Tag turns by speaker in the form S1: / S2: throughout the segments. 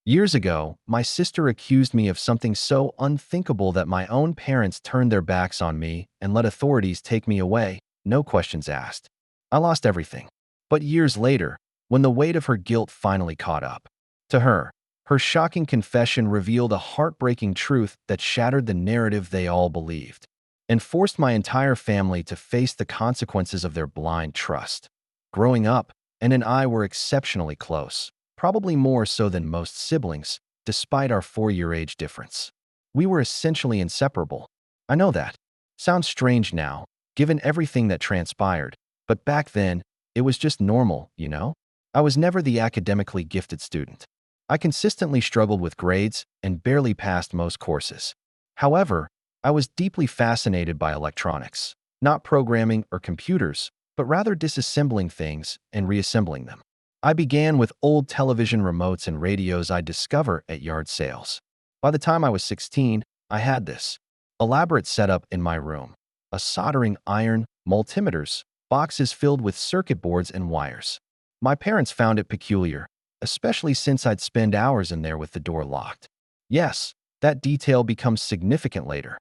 S1: Years ago, my sister accused me of something so unthinkable that my own parents turned their backs on me and let authorities take me away, no questions asked. I lost everything. But years later, when the weight of her guilt finally caught up to her, her shocking confession revealed a heartbreaking truth that shattered the narrative they all believed and forced my entire family to face the consequences of their blind trust. Growing up, Anne and I were exceptionally close, probably more so than most siblings, despite our 4-year age difference. We were essentially inseparable. I know that. Sounds strange now, given everything that transpired, but back then, it was just normal, you know? I was never the academically gifted student. I consistently struggled with grades and barely passed most courses. However, I was deeply fascinated by electronics, not programming or computers, but rather disassembling things and reassembling them. I began with old television remotes and radios I'd discover at yard sales. By the time I was 16, I had this elaborate setup in my room: a soldering iron, multimeters, boxes filled with circuit boards and wires. My parents found it peculiar, especially since I'd spend hours in there with the door locked. Yes, that detail becomes significant later.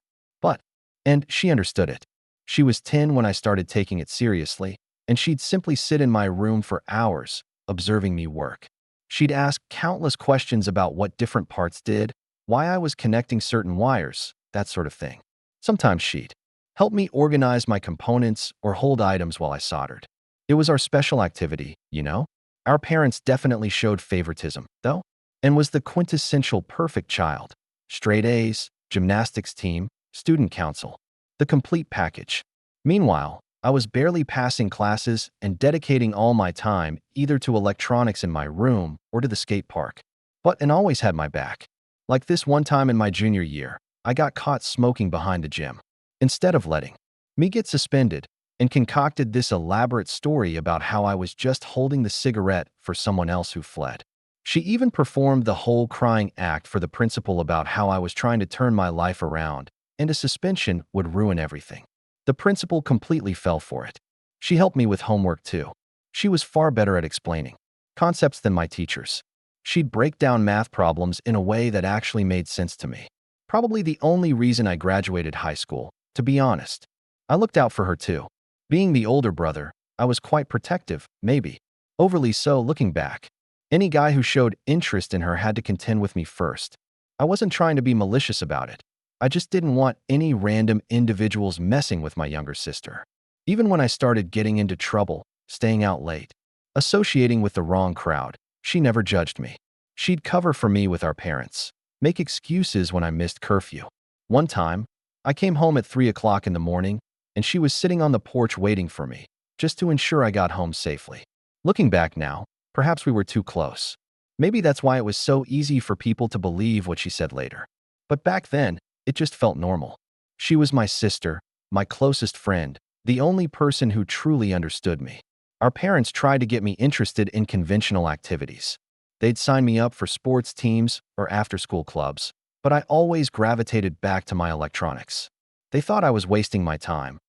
S1: And she understood it. She was 10 when I started taking it seriously, and she'd simply sit in my room for hours, observing me work. She'd ask countless questions about what different parts did, why I was connecting certain wires, that sort of thing. Sometimes she'd help me organize my components or hold items while I soldered. It was our special activity, you know? Our parents definitely showed favoritism, though, and was the quintessential perfect child. Straight A's, gymnastics team, student council, the complete package. Meanwhile, I was barely passing classes and dedicating all my time either to electronics in my room or to the skate park. But Anne always had my back. Like this one time in my junior year, I got caught smoking behind the gym. Instead of letting me get suspended, and concocted this elaborate story about how I was just holding the cigarette for someone else who fled. She even performed the whole crying act for the principal about how I was trying to turn my life around, and a suspension would ruin everything. The principal completely fell for it. She helped me with homework too. She was far better at explaining concepts than my teachers. She'd break down math problems in a way that actually made sense to me. Probably the only reason I graduated high school, to be honest. I looked out for her too. Being the older brother, I was quite protective, maybe. Overly so looking back. Any guy who showed interest in her had to contend with me first. I wasn't trying to be malicious about it. I just didn't want any random individuals messing with my younger sister. Even when I started getting into trouble, staying out late, associating with the wrong crowd, she never judged me. She'd cover for me with our parents, make excuses when I missed curfew. One time, I came home at 3 o'clock in the morning, and she was sitting on the porch waiting for me, just to ensure I got home safely. Looking back now, perhaps we were too close. Maybe that's why it was so easy for people to believe what she said later. But back then, it just felt normal. She was my sister, my closest friend, the only person who truly understood me. Our parents tried to get me interested in conventional activities. They'd sign me up for sports teams or after-school clubs, but I always gravitated back to my electronics. They thought I was wasting my time,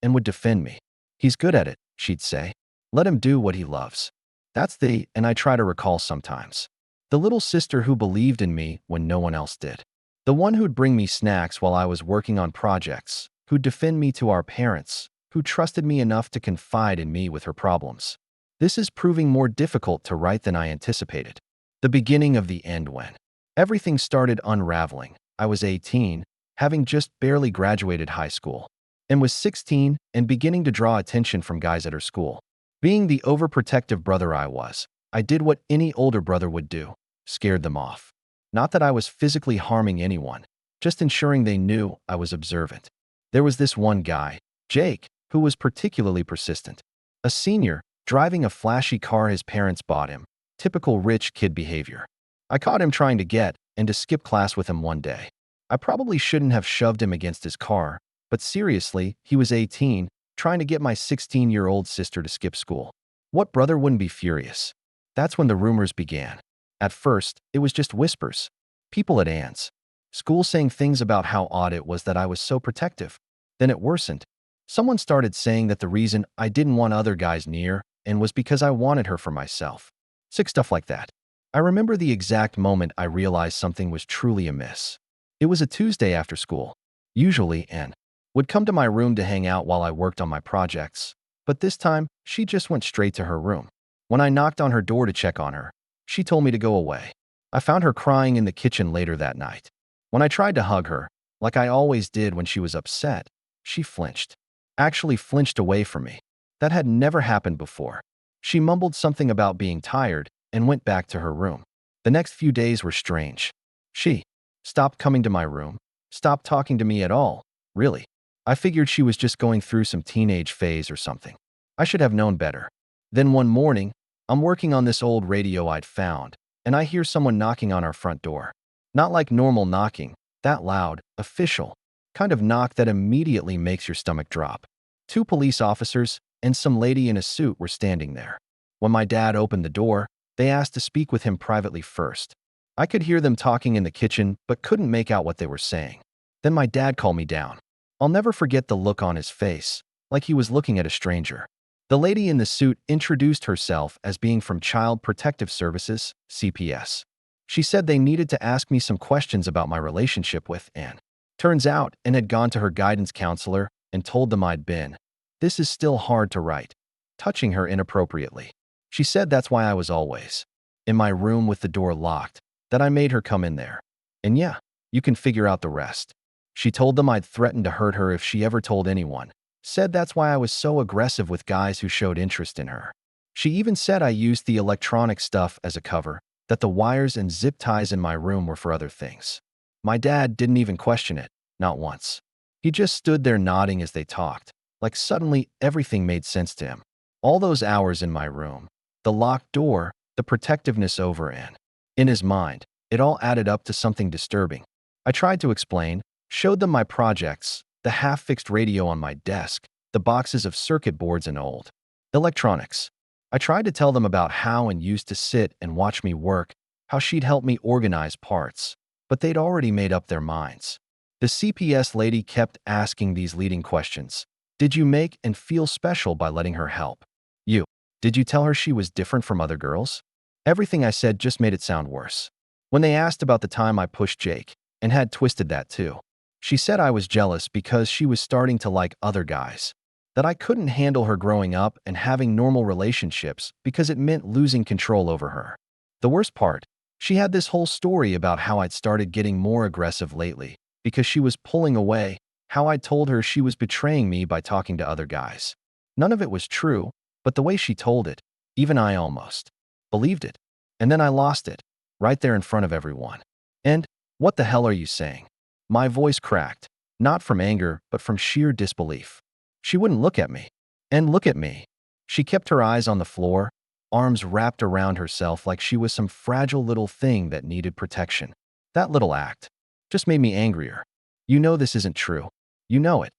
S1: and would defend me. He's good at it, she'd say. Let him do what he loves. And I try to recall sometimes. The little sister who believed in me when no one else did. The one who'd bring me snacks while I was working on projects, who'd defend me to our parents, who trusted me enough to confide in me with her problems. This is proving more difficult to write than I anticipated. The beginning of the end when everything started unraveling. I was 18, having just barely graduated high school, and was 16 and beginning to draw attention from guys at her school. Being the overprotective brother I did what any older brother would do, scared them off. Not that I was physically harming anyone, just ensuring they knew I was observant. There was this one guy, Jake, who was particularly persistent. A senior, driving a flashy car his parents bought him. Typical rich kid behavior. I caught him trying to get and to skip class with him one day. I probably shouldn't have shoved him against his car, but seriously, he was 18, trying to get my 16-year-old sister to skip school. What brother wouldn't be furious? That's when the rumors began. At first, it was just whispers. People at Anne's school saying things about how odd it was that I was so protective. Then it worsened. Someone started saying that the reason I didn't want other guys near and was because I wanted her for myself. Sick stuff like that. I remember the exact moment I realized something was truly amiss. It was a Tuesday after school. Usually, Anne would come to my room to hang out while I worked on my projects, but this time, she just went straight to her room. When I knocked on her door to check on her, she told me to go away. I found her crying in the kitchen later that night. When I tried to hug her, like I always did when she was upset, she flinched. Actually flinched away from me. That had never happened before. She mumbled something about being tired and went back to her room. The next few days were strange. She stopped coming to my room, stopped talking to me at all, really. I figured she was just going through some teenage phase or something. I should have known better. Then one morning, I'm working on this old radio I'd found, and I hear someone knocking on our front door. Not like normal knocking, that loud, official, kind of knock that immediately makes your stomach drop. Two police officers and some lady in a suit were standing there. When my dad opened the door, they asked to speak with him privately first. I could hear them talking in the kitchen, but couldn't make out what they were saying. Then my dad called me down. I'll never forget the look on his face, like he was looking at a stranger. The lady in the suit introduced herself as being from Child Protective Services, CPS. She said they needed to ask me some questions about my relationship with Anne. Turns out, Anne had gone to her guidance counselor and told them I'd been, this is still hard to write, touching her inappropriately. She said that's why I was always in my room with the door locked, that I made her come in there. And yeah, you can figure out the rest. She told them I'd threatened to hurt her if she ever told anyone. Said that's why I was so aggressive with guys who showed interest in her. She even said I used the electronic stuff as a cover, that the wires and zip ties in my room were for other things. My dad didn't even question it, not once. He just stood there nodding as they talked, like suddenly everything made sense to him. All those hours in my room, the locked door, the protectiveness over Anne. In his mind, it all added up to something disturbing. I tried to explain, showed them my projects, the half-fixed radio on my desk, the boxes of circuit boards and old electronics. I tried to tell them about how Anne used to sit and watch me work, how she'd help me organize parts, but they'd already made up their minds. The CPS lady kept asking these leading questions. Did you make and feel special by letting her help? You. Did you tell her she was different from other girls? Everything I said just made it sound worse. When they asked about the time I pushed Jake, and had twisted that too. She said I was jealous because she was starting to like other guys, that I couldn't handle her growing up and having normal relationships because it meant losing control over her. The worst part, she had this whole story about how I'd started getting more aggressive lately because she was pulling away, how I'd told her she was betraying me by talking to other guys. None of it was true, but the way she told it, even I almost believed it. And then I lost it, right there in front of everyone. And, what the hell are you saying? My voice cracked, not from anger, but from sheer disbelief. She wouldn't look at me. And look at me. She kept her eyes on the floor, arms wrapped around herself like she was some fragile little thing that needed protection. That little act just made me angrier. You know this isn't true. You know it.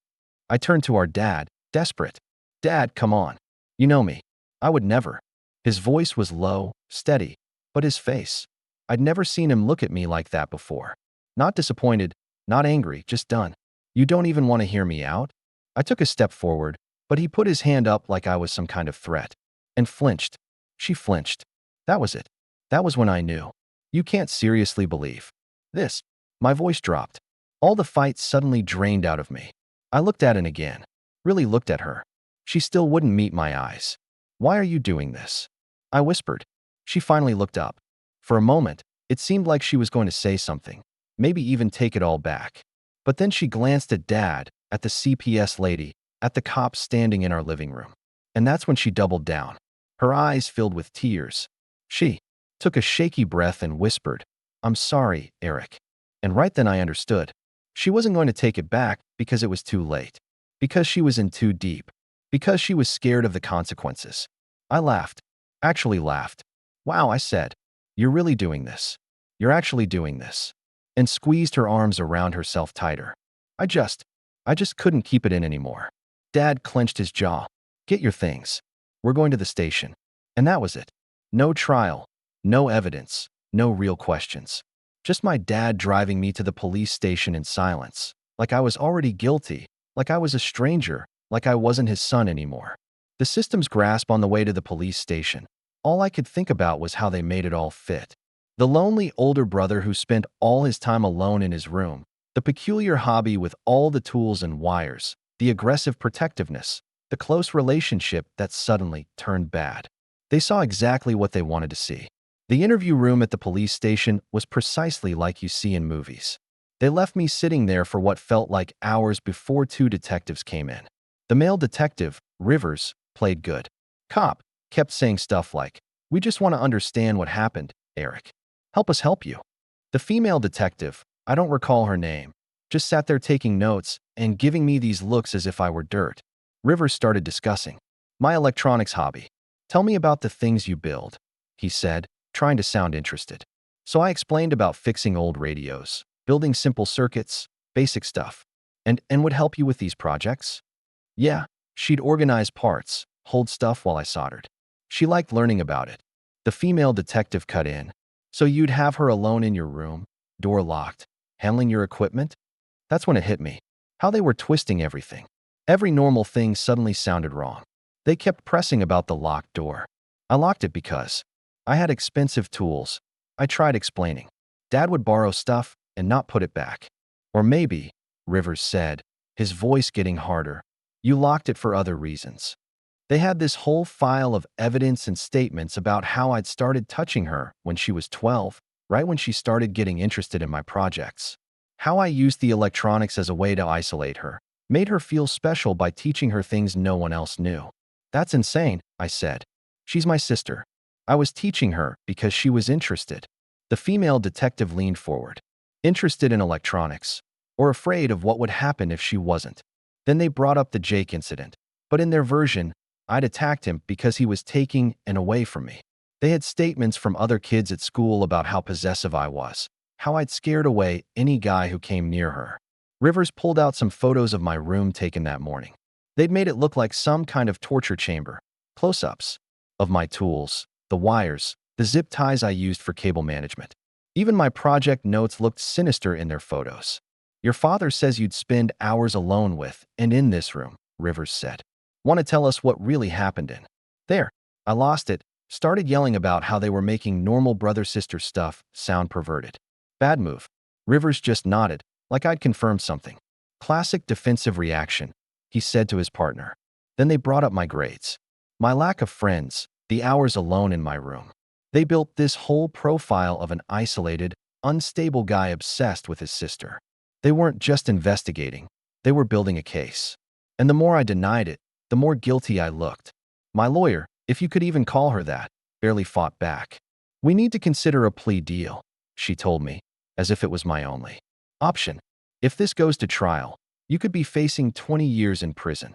S1: I turned to our dad, desperate. Dad, come on. You know me. I would never. His voice was low, steady, but his face. I'd never seen him look at me like that before. Not disappointed, not angry, just done. You don't even want to hear me out? I took a step forward, but he put his hand up like I was some kind of threat. And flinched. She flinched. That was it. That was when I knew. You can't seriously believe this. My voice dropped. All the fight suddenly drained out of me. I looked at it again. Really looked at her. She still wouldn't meet my eyes. Why are you doing this? I whispered. She finally looked up. For a moment, it seemed like she was going to say something, maybe even take it all back. But then she glanced at Dad, at the CPS lady, at the cops standing in our living room. And that's when she doubled down. Her eyes filled with tears. She took a shaky breath and whispered, I'm sorry, Eric. And right then I understood. She wasn't going to take it back because it was too late. Because she was in too deep. Because she was scared of the consequences. I laughed. Actually laughed. Wow, I said. You're really doing this. You're actually doing this. And squeezed her arms around herself tighter. I just couldn't keep it in anymore. Dad clenched his jaw. Get your things. We're going to the station. And that was it. No trial. No evidence. No real questions. Just my dad driving me to the police station in silence. Like I was already guilty. Like I was a stranger. Like I wasn't his son anymore. The system's grasp on the way to the police station. All I could think about was how they made it all fit. The lonely older brother who spent all his time alone in his room, the peculiar hobby with all the tools and wires, the aggressive protectiveness, the close relationship that suddenly turned bad. They saw exactly what they wanted to see. The interview room at the police station was precisely like you see in movies. They left me sitting there for what felt like hours before two detectives came in. The male detective, Rivers, played good cop, kept saying stuff like, "We just want to understand what happened, Eric. Help us help you." The female detective, I don't recall her name, just sat there taking notes and giving me these looks as if I were dirt. Rivers started discussing my electronics hobby. "Tell me about the things you build," he said, trying to sound interested. So I explained about fixing old radios, building simple circuits, basic stuff. And would help you with these projects? Yeah, she'd organize parts, hold stuff while I soldered. She liked learning about it. The female detective cut in. "So you'd have her alone in your room, door locked, handling your equipment?" That's when it hit me. How they were twisting everything. Every normal thing suddenly sounded wrong. They kept pressing about the locked door. I locked it because I had expensive tools. I tried explaining. Dad would borrow stuff and not put it back. Or maybe, Rivers said, his voice getting harder, you locked it for other reasons. They had this whole file of evidence and statements about how I'd started touching her when she was 12, right when she started getting interested in my projects. How I used the electronics as a way to isolate her, made her feel special by teaching her things no one else knew. That's insane, I said. She's my sister. I was teaching her because she was interested. The female detective leaned forward. Interested in electronics, or afraid of what would happen if she wasn't. Then they brought up the Jake incident. But in their version, I'd attacked him because he was taking and away from me. They had statements from other kids at school about how possessive I was, how I'd scared away any guy who came near her. Rivers pulled out some photos of my room taken that morning. They'd made it look like some kind of torture chamber. Close-ups of my tools, the wires, the zip ties I used for cable management. Even my project notes looked sinister in their photos. Your father says you'd spend hours alone with and in this room, Rivers said. Want to tell us what really happened in there? I lost it, started yelling about how they were making normal brother-sister stuff sound perverted. Bad move. Rivers just nodded, like I'd confirmed something. Classic defensive reaction, he said to his partner. Then they brought up my grades. My lack of friends, the hours alone in my room. They built this whole profile of an isolated, unstable guy obsessed with his sister. They weren't just investigating, they were building a case. And the more I denied it, the more guilty I looked. My lawyer, if you could even call her that, barely fought back. We need to consider a plea deal, she told me, as if it was my only option. If this goes to trial, you could be facing 20 years in prison.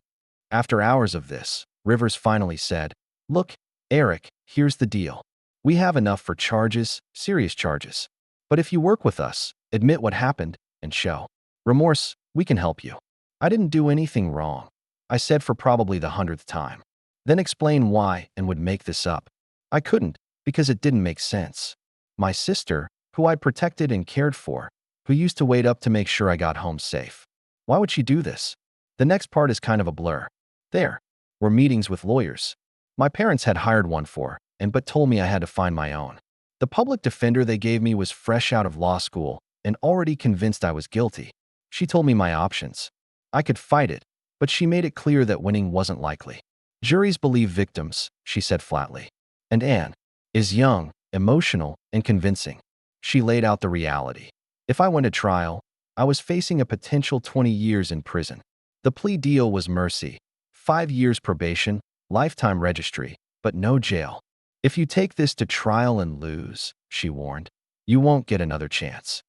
S1: After hours of this, Rivers finally said, Look, Eric, here's the deal. We have enough for charges, serious charges. But if you work with us, admit what happened, and show remorse, we can help you. I didn't do anything wrong, I said for probably the 100th time. Then explain why and would make this up. I couldn't, because it didn't make sense. My sister, who I'd protected and cared for, who used to wait up to make sure I got home safe. Why would she do this? The next part is kind of a blur. There were meetings with lawyers. My parents had hired one but told me I had to find my own. The public defender they gave me was fresh out of law school and already convinced I was guilty. She told me my options. I could fight it, but she made it clear that winning wasn't likely. Juries believe victims, she said flatly. And Anne is young, emotional, and convincing. She laid out the reality. If I went to trial, I was facing a potential 20 years in prison. The plea deal was mercy, 5 years probation, lifetime registry, but no jail. If you take this to trial and lose, she warned, you won't get another chance.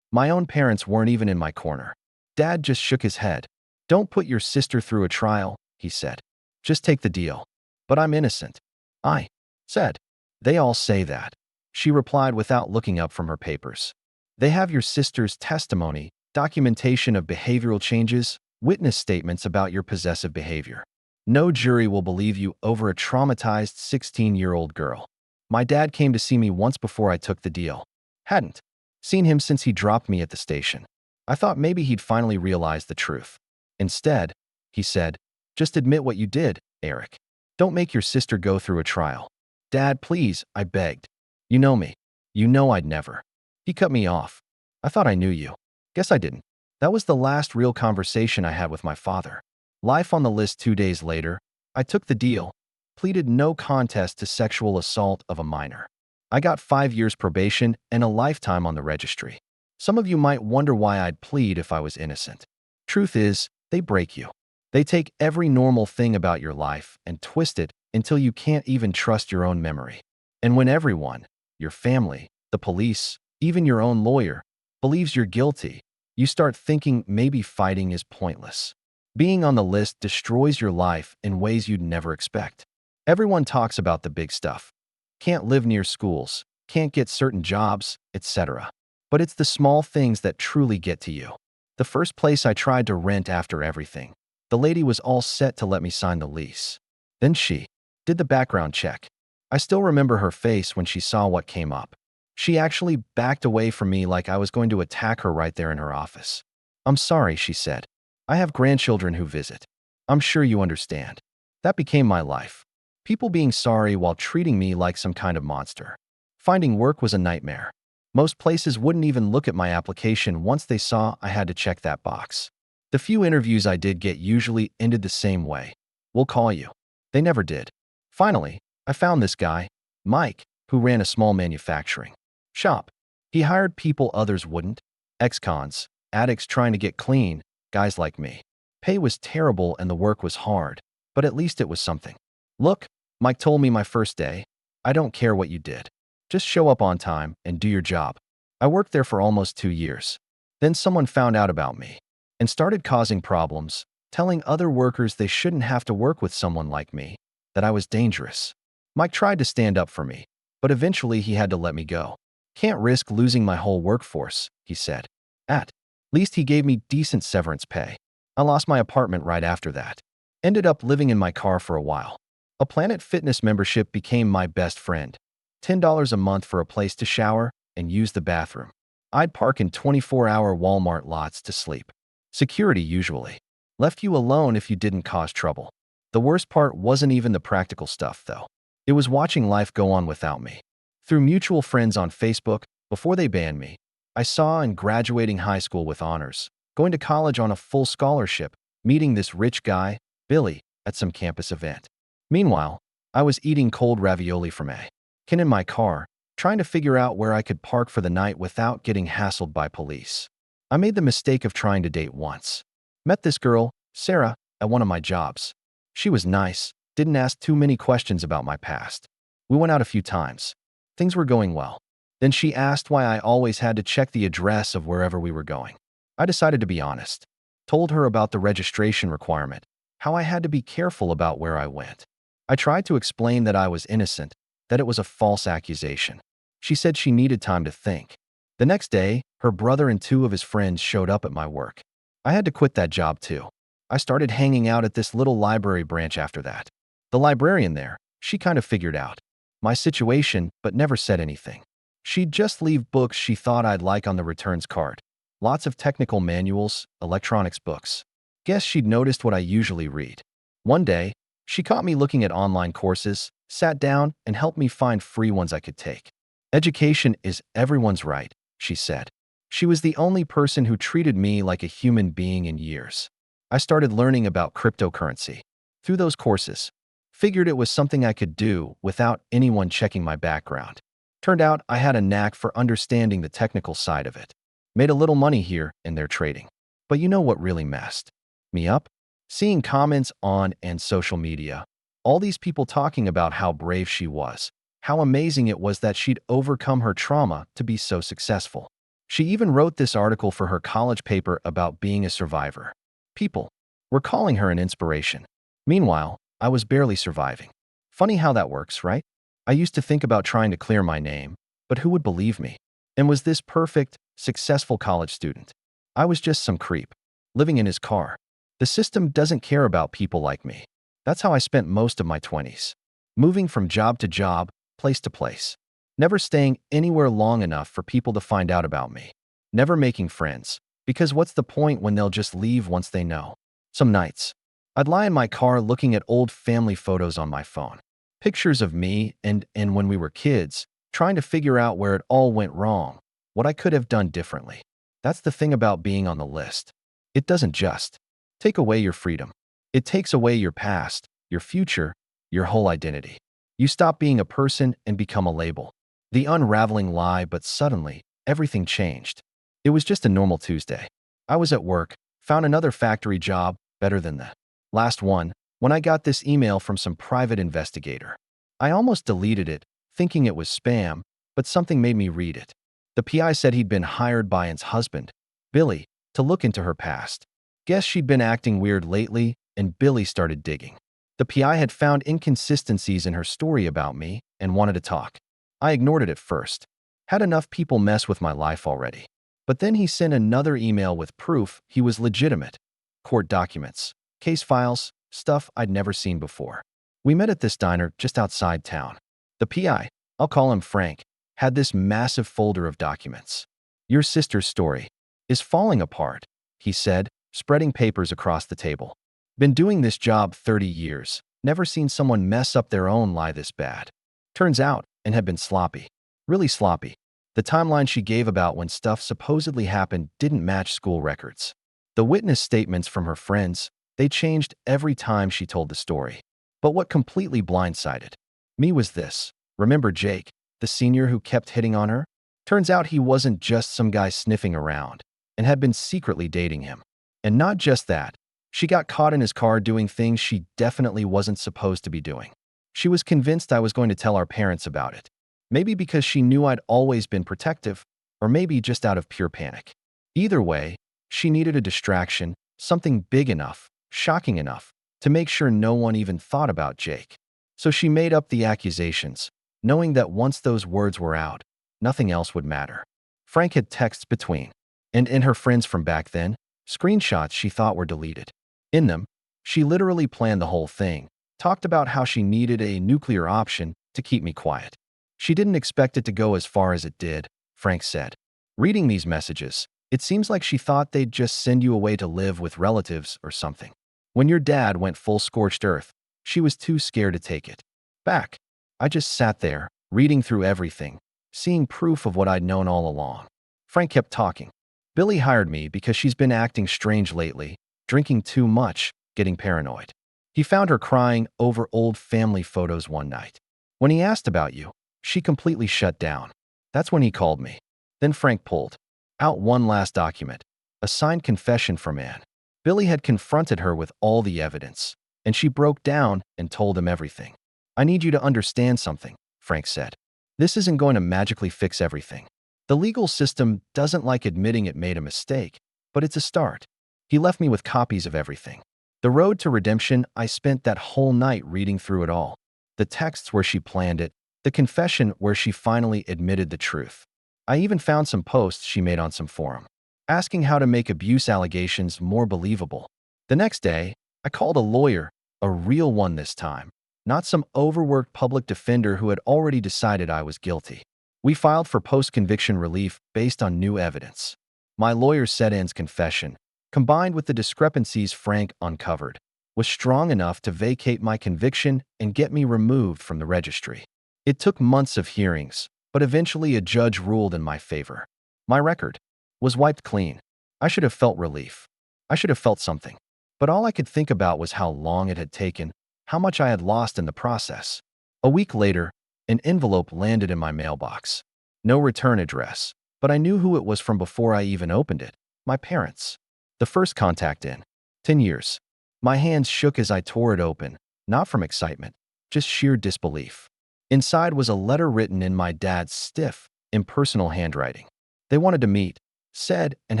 S1: My own parents weren't even in my corner. Dad just shook his head. Don't put your sister through a trial, he said. Just take the deal. But I'm innocent. I said. They all say that. She replied without looking up from her papers. They have your sister's testimony, documentation of behavioral changes, witness statements about your possessive behavior. No jury will believe you over a traumatized 16-year-old girl. My dad came to see me once before I took the deal. Hadn't seen him since he dropped me at the station. I thought maybe he'd finally realized the truth. Instead, he said, just admit what you did, Eric. Don't make your sister go through a trial. Dad, please, I begged. You know me. You know I'd never. He cut me off. I thought I knew you. Guess I didn't. That was the last real conversation I had with my father. Life on the list 2 days later. I took the deal, pleaded no contest to sexual assault of a minor. I got 5 years probation and a lifetime on the registry. Some of you might wonder why I'd plead if I was innocent. Truth is, they break you. They take every normal thing about your life and twist it until you can't even trust your own memory. And when everyone, your family, the police, even your own lawyer, believes you're guilty, you start thinking maybe fighting is pointless. Being on the list destroys your life in ways you'd never expect. Everyone talks about the big stuff. Can't live near schools, can't get certain jobs, etc. But it's the small things that truly get to you. The first place I tried to rent after everything, the lady was all set to let me sign the lease. Then she did the background check. I still remember her face when she saw what came up. She actually backed away from me like I was going to attack her right there in her office. "I'm sorry," she said. "I have grandchildren who visit. I'm sure you understand." That became my life. People being sorry while treating me like some kind of monster. Finding work was a nightmare. Most places wouldn't even look at my application once they saw I had to check that box. The few interviews I did get usually ended the same way. "We'll call you." They never did. Finally, I found this guy, Mike, who ran a small manufacturing shop. He hired people others wouldn't. Ex-cons, addicts trying to get clean, guys like me. Pay was terrible and the work was hard, but at least it was something. "Look," Mike told me my first day, "I don't care what you did. Just show up on time and do your job." I worked there for almost 2 years. Then someone found out about me and started causing problems, telling other workers they shouldn't have to work with someone like me, that I was dangerous. Mike tried to stand up for me, but eventually he had to let me go. "Can't risk losing my whole workforce," he said. At least he gave me decent severance pay. I lost my apartment right after that. Ended up living in my car for a while. A Planet Fitness membership became my best friend. $10 a month for a place to shower and use the bathroom. I'd park in 24-hour Walmart lots to sleep. Security usually left you alone if you didn't cause trouble. The worst part wasn't even the practical stuff, though. It was watching life go on without me. Through mutual friends on Facebook, before they banned me, I saw in graduating high school with honors, going to college on a full scholarship, meeting this rich guy, Billy, at some campus event. Meanwhile, I was eating cold ravioli from a can in my car, trying to figure out where I could park for the night without getting hassled by police. I made the mistake of trying to date once. Met this girl, Sarah, at one of my jobs. She was nice, didn't ask too many questions about my past. We went out a few times. Things were going well. Then she asked why I always had to check the address of wherever we were going. I decided to be honest. Told her about the registration requirement, how I had to be careful about where I went. I tried to explain that I was innocent, that it was a false accusation. She said she needed time to think. The next day, her brother and 2 of his friends showed up at my work. I had to quit that job too. I started hanging out at this little library branch after that. The librarian there, she kind of figured out my situation but never said anything. She'd just leave books she thought I'd like on the returns card. Lots of technical manuals, electronics books. Guess she'd noticed what I usually read. One day, she caught me looking at online courses, sat down, and helped me find free ones I could take. "Education is everyone's right," she said. She was the only person who treated me like a human being in years. I started learning about cryptocurrency. Through those courses, figured it was something I could do without anyone checking my background. Turned out I had a knack for understanding the technical side of it. Made a little money here and there trading. But you know what really messed me up? Seeing comments on and social media. All these people talking about how brave she was, how amazing it was that she'd overcome her trauma to be so successful. She even wrote this article for her college paper about being a survivor. People were calling her an inspiration. Meanwhile, I was barely surviving. Funny how that works, right? I used to think about trying to clear my name, but who would believe me? And was this perfect, successful college student? I was just some creep, living in his car. The system doesn't care about people like me. That's how I spent most of my 20s. Moving from job to job, place to place. Never staying anywhere long enough for people to find out about me. Never making friends, because what's the point when they'll just leave once they know? Some nights, I'd lie in my car looking at old family photos on my phone. Pictures of me and when we were kids, trying to figure out where it all went wrong, what I could have done differently. That's the thing about being on the list. It doesn't just take away your freedom. It takes away your past, your future, your whole identity. You stop being a person and become a label. The unraveling lie, but suddenly, everything changed. It was just a normal Tuesday. I was at work, found another factory job, better than the last one, when I got this email from some private investigator. I almost deleted it, thinking it was spam, but something made me read it. The PI said he'd been hired by Ann's husband, Billy, to look into her past. Guess she'd been acting weird lately, and Billy started digging. The PI had found inconsistencies in her story about me and wanted to talk. I ignored it at first. Had enough people mess with my life already. But then he sent another email with proof he was legitimate. Court documents, case files, stuff I'd never seen before. We met at this diner just outside town. The PI, I'll call him Frank, had this massive folder of documents. Your sister's story is falling apart, he said, spreading papers across the table. Been doing this job 30 years, never seen someone mess up their own lie this bad. Turns out, and had been sloppy. Really sloppy. The timeline she gave about when stuff supposedly happened didn't match school records. The witness statements from her friends, they changed every time she told the story. But what completely blindsided me was this. Remember Jake, the senior who kept hitting on her? Turns out he wasn't just some guy sniffing around, and had been secretly dating him. And not just that, she got caught in his car doing things she definitely wasn't supposed to be doing. She was convinced I was going to tell our parents about it. Maybe because she knew I'd always been protective, or maybe just out of pure panic. Either way, she needed a distraction, something big enough, shocking enough, to make sure no one even thought about Jake. So she made up the accusations, knowing that once those words were out, nothing else would matter. Frank had texts between, and in her friends from back then, screenshots she thought were deleted. In them, she literally planned the whole thing, talked about how she needed a nuclear option to keep me quiet. She didn't expect it to go as far as it did, Frank said. Reading these messages, it seems like she thought they'd just send you away to live with relatives or something. When your dad went full scorched earth, she was too scared to take it back. I just sat there, reading through everything, seeing proof of what I'd known all along. Frank kept talking. Billy hired me because she's been acting strange lately, drinking too much, getting paranoid. He found her crying over old family photos one night. When he asked about you, she completely shut down. That's when he called me. Then Frank pulled out one last document, a signed confession from Ann. Billy had confronted her with all the evidence, and she broke down and told him everything. I need you to understand something, Frank said. This isn't going to magically fix everything. The legal system doesn't like admitting it made a mistake, but it's a start. He left me with copies of everything. The road to redemption, I spent that whole night reading through it all. The texts where she planned it, the confession where she finally admitted the truth. I even found some posts she made on some forum, asking how to make abuse allegations more believable. The next day, I called a lawyer, a real one this time, not some overworked public defender who had already decided I was guilty. We filed for post-conviction relief based on new evidence. My lawyer said Ann's confession, combined with the discrepancies Frank uncovered, was strong enough to vacate my conviction and get me removed from the registry. It took months of hearings, but eventually a judge ruled in my favor. My record was wiped clean. I should have felt relief. I should have felt something. But all I could think about was how long it had taken, how much I had lost in the process. A week later, an envelope landed in my mailbox. No return address, but I knew who it was from before I even opened it. My parents. The first contact in 10 years. My hands shook as I tore it open, not from excitement, just sheer disbelief. Inside was a letter written in my dad's stiff, impersonal handwriting. They wanted to meet, said, and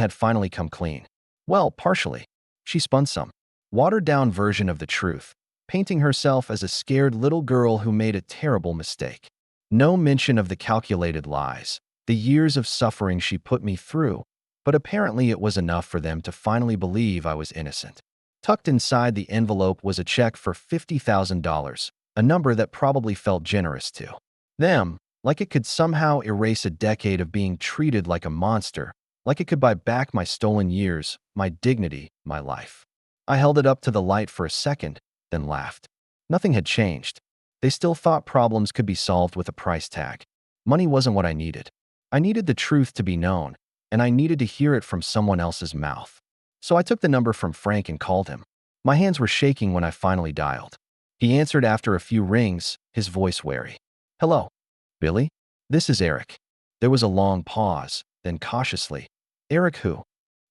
S1: had finally come clean. Well, partially. She spun some watered-down version of the truth, painting herself as a scared little girl who made a terrible mistake. No mention of the calculated lies, the years of suffering she put me through, but apparently it was enough for them to finally believe I was innocent. Tucked inside the envelope was a check for $50,000, a number that probably felt generous to them, like it could somehow erase a decade of being treated like a monster, like it could buy back my stolen years, my dignity, my life. I held it up to the light for a second, then laughed. Nothing had changed. They still thought problems could be solved with a price tag. Money wasn't what I needed. I needed the truth to be known, and I needed to hear it from someone else's mouth. So I took the number from Frank and called him. My hands were shaking when I finally dialed. He answered after a few rings, his voice wary. "Hello, Billy? This is Eric." There was a long pause, then cautiously, "Eric who?"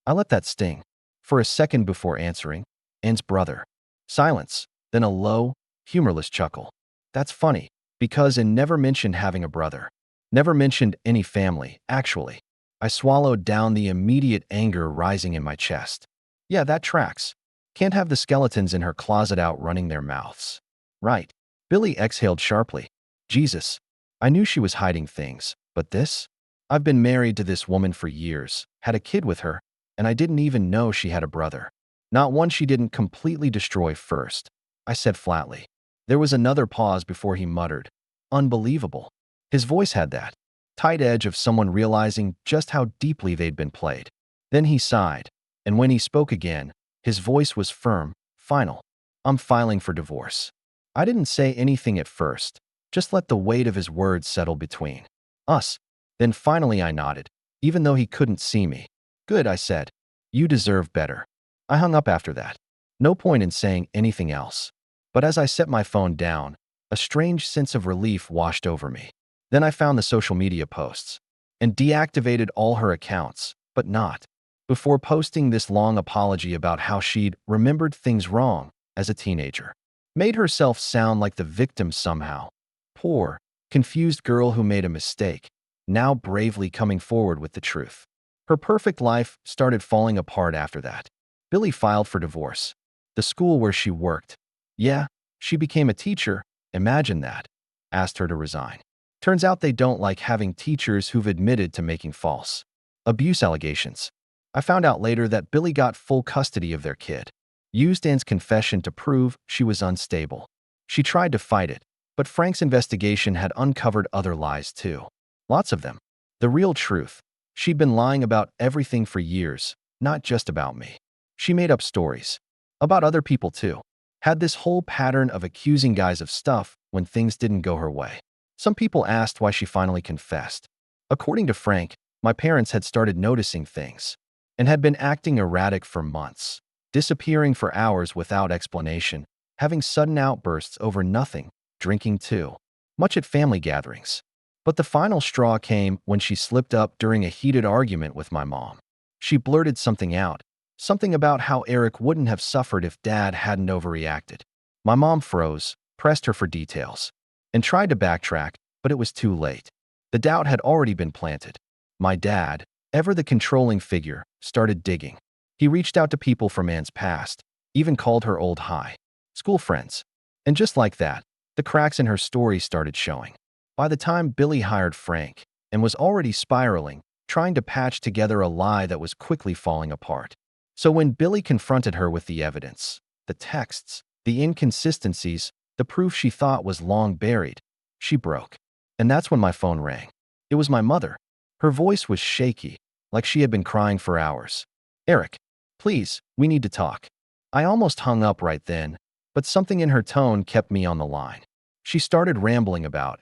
S1: I let that sting. For a second before answering, "Ann's brother." Silence, then a low, humorless chuckle. "That's funny, because Ann never mentioned having a brother. Never mentioned any family, actually." I swallowed down the immediate anger rising in my chest. Yeah, that tracks. Can't have the skeletons in her closet out running their mouths. Right. Billy exhaled sharply. Jesus. I knew she was hiding things, but this? I've been married to this woman for years, had a kid with her, and I didn't even know she had a brother. Not one she didn't completely destroy first. I said flatly. There was another pause before he muttered, "Unbelievable." His voice had that tight edge of someone realizing just how deeply they'd been played. Then he sighed, and when he spoke again, his voice was firm, final. "I'm filing for divorce." I didn't say anything at first, just let the weight of his words settle between us. Then finally I nodded, even though he couldn't see me. "Good," I said. "You deserve better." I hung up after that. No point in saying anything else. But as I set my phone down, a strange sense of relief washed over me. Then I found the social media posts and deactivated all her accounts, but not before posting this long apology about how she'd remembered things wrong as a teenager. Made herself sound like the victim somehow. Poor, confused girl who made a mistake, now bravely coming forward with the truth. Her perfect life started falling apart after that. Billy filed for divorce. The school where she worked. Yeah, she became a teacher, imagine that. Asked her to resign. Turns out they don't like having teachers who've admitted to making false abuse allegations. I found out later that Billy got full custody of their kid. Used Ann's confession to prove she was unstable. She tried to fight it, but Frank's investigation had uncovered other lies too. Lots of them. The real truth. She'd been lying about everything for years, not just about me. She made up stories. About other people too. Had this whole pattern of accusing guys of stuff when things didn't go her way. Some people asked why she finally confessed. According to Frank, my parents had started noticing things and had been acting erratic for months, disappearing for hours without explanation, having sudden outbursts over nothing, drinking too much at family gatherings. But the final straw came when she slipped up during a heated argument with my mom. She blurted something out, something about how Eric wouldn't have suffered if Dad hadn't overreacted. My mom froze, pressed her for details, and tried to backtrack, but it was too late. The doubt had already been planted. My dad, ever the controlling figure, started digging. He reached out to people from Ann's past, even called her old high school friends. And just like that, the cracks in her story started showing. By the time Billy hired Frank and was already spiraling, trying to patch together a lie that was quickly falling apart. So when Billy confronted her with the evidence, the texts, the inconsistencies, the proof she thought was long buried, she broke. And that's when my phone rang. It was my mother. Her voice was shaky, like she had been crying for hours. "Eric, please, we need to talk." I almost hung up right then, but something in her tone kept me on the line. She started rambling about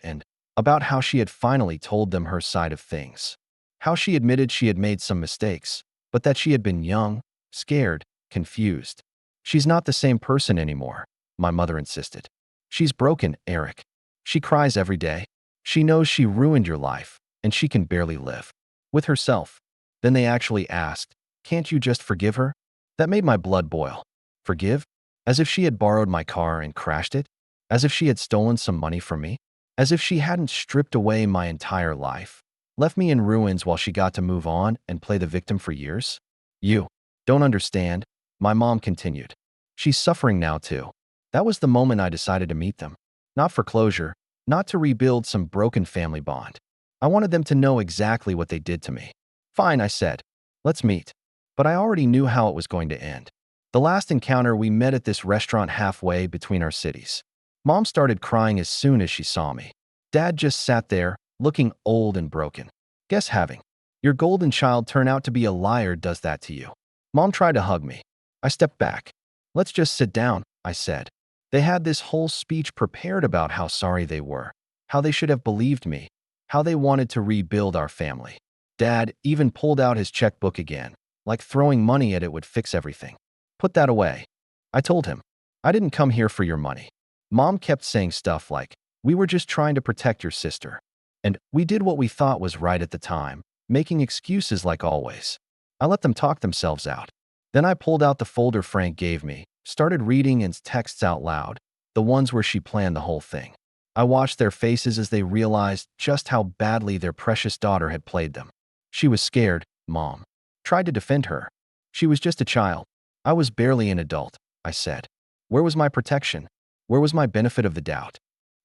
S1: how she had finally told them her side of things. How she admitted she had made some mistakes, but that she had been young, scared, confused. "She's not the same person anymore," my mother insisted. "She's broken, Eric. She cries every day. She knows she ruined your life, and she can barely live with herself." Then they actually asked, "Can't you just forgive her?" That made my blood boil. Forgive? As if she had borrowed my car and crashed it? As if she had stolen some money from me? As if she hadn't stripped away my entire life, left me in ruins while she got to move on and play the victim for years? "You don't understand," my mom continued. "She's suffering now too." That was the moment I decided to meet them. Not for closure, not to rebuild some broken family bond. I wanted them to know exactly what they did to me. "Fine," I said. "Let's meet." But I already knew how it was going to end. The last encounter, we met at this restaurant halfway between our cities. Mom started crying as soon as she saw me. Dad just sat there, looking old and broken. Guess having your golden child turn out to be a liar does that to you. Mom tried to hug me. I stepped back. "Let's just sit down," I said. They had this whole speech prepared about how sorry they were, how they should have believed me, how they wanted to rebuild our family. Dad even pulled out his checkbook again, like throwing money at it would fix everything. Put that away. I told him, I didn't come here for your money. Mom kept saying stuff like, we were just trying to protect your sister. And we did what we thought was right at the time, making excuses like always. I let them talk themselves out. Then I pulled out the folder Frank gave me, started reading his texts out loud, the ones where she planned the whole thing. I watched their faces as they realized just how badly their precious daughter had played them. She was scared, Mom tried to defend her. She was just a child. I was barely an adult, I said. Where was my protection? Where was my benefit of the doubt?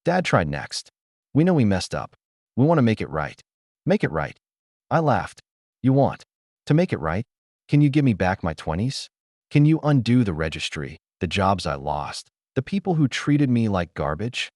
S1: Dad tried next. We know we messed up. We want to make it right. Make it right. I laughed. You want to make it right? Can you give me back my 20s? Can you undo the registry, the jobs I lost, the people who treated me like garbage?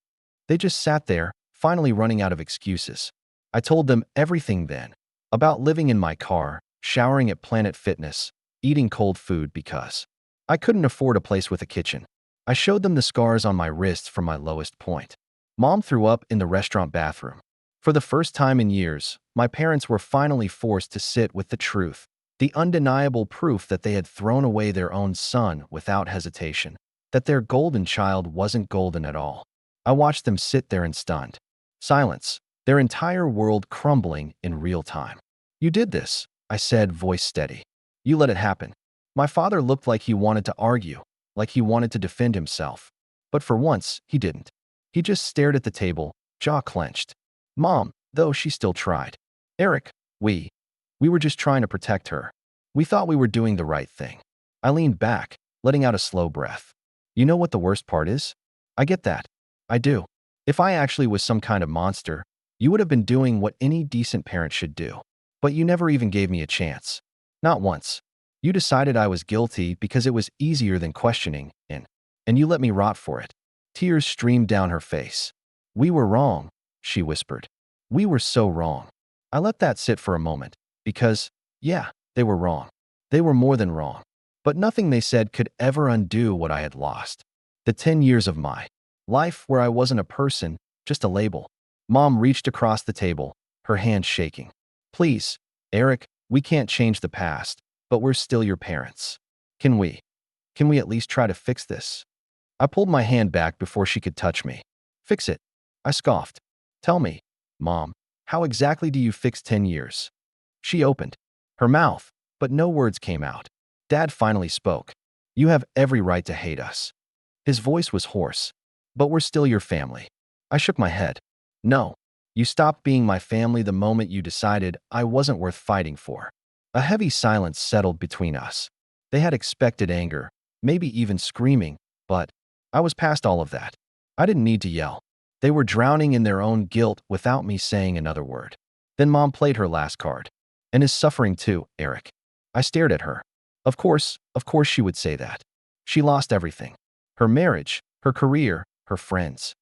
S1: They just sat there, finally running out of excuses. I told them everything then, about living in my car, showering at Planet Fitness, eating cold food because I couldn't afford a place with a kitchen. I showed them the scars on my wrists from my lowest point. Mom threw up in the restaurant bathroom. For the first time in years, my parents were finally forced to sit with the truth, the undeniable proof that they had thrown away their own son without hesitation, that their golden child wasn't golden at all. I watched them sit there in stunned silence, their entire world crumbling in real time. You did this, I said, voice steady. You let it happen. My father looked like he wanted to argue, like he wanted to defend himself. But for once, he didn't. He just stared at the table, jaw clenched. Mom, though, she still tried. Eric, we were just trying to protect her. We thought we were doing the right thing. I leaned back, letting out a slow breath. You know what the worst part is? I get that. I do. If I actually was some kind of monster, you would have been doing what any decent parent should do. But you never even gave me a chance. Not once. You decided I was guilty because it was easier than questioning, and you let me rot for it. Tears streamed down her face. We were wrong, she whispered. We were so wrong. I let that sit for a moment, because, yeah, they were wrong. They were more than wrong. But nothing they said could ever undo what I had lost. The 10 years of my life where I wasn't a person, just a label. Mom reached across the table, her hand shaking. Please, Eric, we can't change the past, but we're still your parents. Can we at least try to fix this? I pulled my hand back before she could touch me. Fix it, I scoffed. Tell me, Mom, how exactly do you fix 10 years? She opened her mouth, but no words came out. Dad finally spoke. You have every right to hate us. His voice was hoarse. But we're still your family. I shook my head. No, you stopped being my family the moment you decided I wasn't worth fighting for. A heavy silence settled between us. They had expected anger, maybe even screaming, but I was past all of that. I didn't need to yell. They were drowning in their own guilt without me saying another word. Then Mom played her last card. And is suffering too, Eric. I stared at her. Of course she would say that. She lost everything. Her marriage, her career, her friends.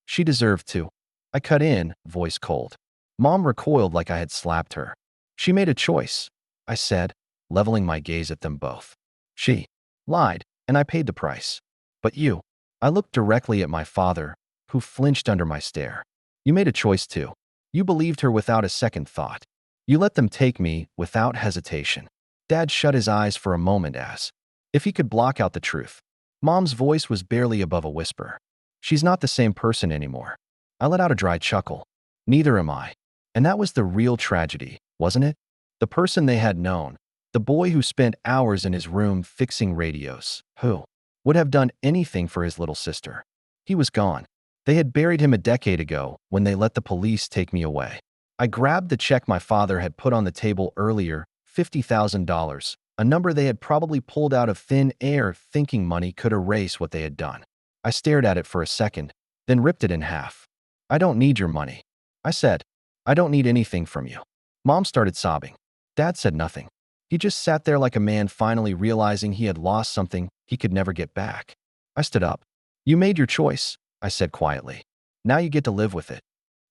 S1: She deserved to. I cut in, voice cold. Mom recoiled like I had slapped her. She made a choice, I said, leveling my gaze at them both. She lied, and I paid the price. But you. I looked directly at my father, who flinched under my stare. You made a choice too. You believed her without a second thought. You let them take me without hesitation. Dad shut his eyes for a moment as if he could block out the truth. Mom's voice was barely above a whisper. She's not the same person anymore. I let out a dry chuckle. Neither am I. And that was the real tragedy, wasn't it? The person they had known, the boy who spent hours in his room fixing radios, who would have done anything for his little sister. He was gone. They had buried him a decade ago when they let the police take me away. I grabbed the check my father had put on the table earlier, $50,000, a number they had probably pulled out of thin air thinking money could erase what they had done. I stared at it for a second, then ripped it in half. I don't need your money. I said, I don't need anything from you. Mom started sobbing. Dad said nothing. He just sat there like a man finally realizing he had lost something he could never get back. I stood up. You made your choice, I said quietly. Now you get to live with it.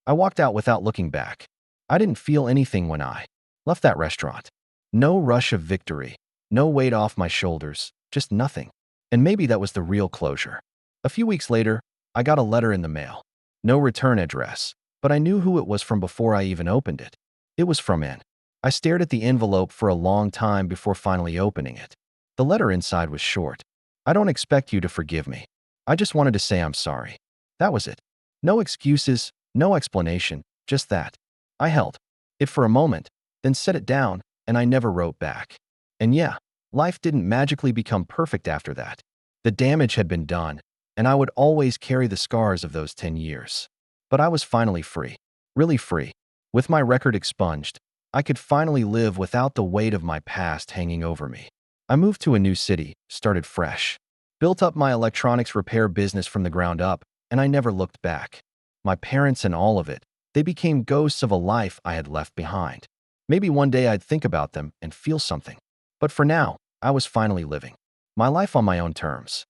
S1: I walked out without looking back. I didn't feel anything when I left that restaurant. No rush of victory, no weight off my shoulders, just nothing. And maybe that was the real closure. A few weeks later, I got a letter in the mail. No return address, but I knew who it was from before I even opened it. It was from Anne. I stared at the envelope for a long time before finally opening it. The letter inside was short. I don't expect you to forgive me. I just wanted to say I'm sorry. That was it. No excuses, no explanation, just that. I held it for a moment, then set it down, and I never wrote back. And yeah, life didn't magically become perfect after that. The damage had been done, and I would always carry the scars of those 10 years. But I was finally free. Really free. With my record expunged, I could finally live without the weight of my past hanging over me. I moved to a new city, started fresh, built up my electronics repair business from the ground up, and I never looked back. My parents and all of it, they became ghosts of a life I had left behind. Maybe one day I'd think about them and feel something. But for now, I was finally living my life on my own terms.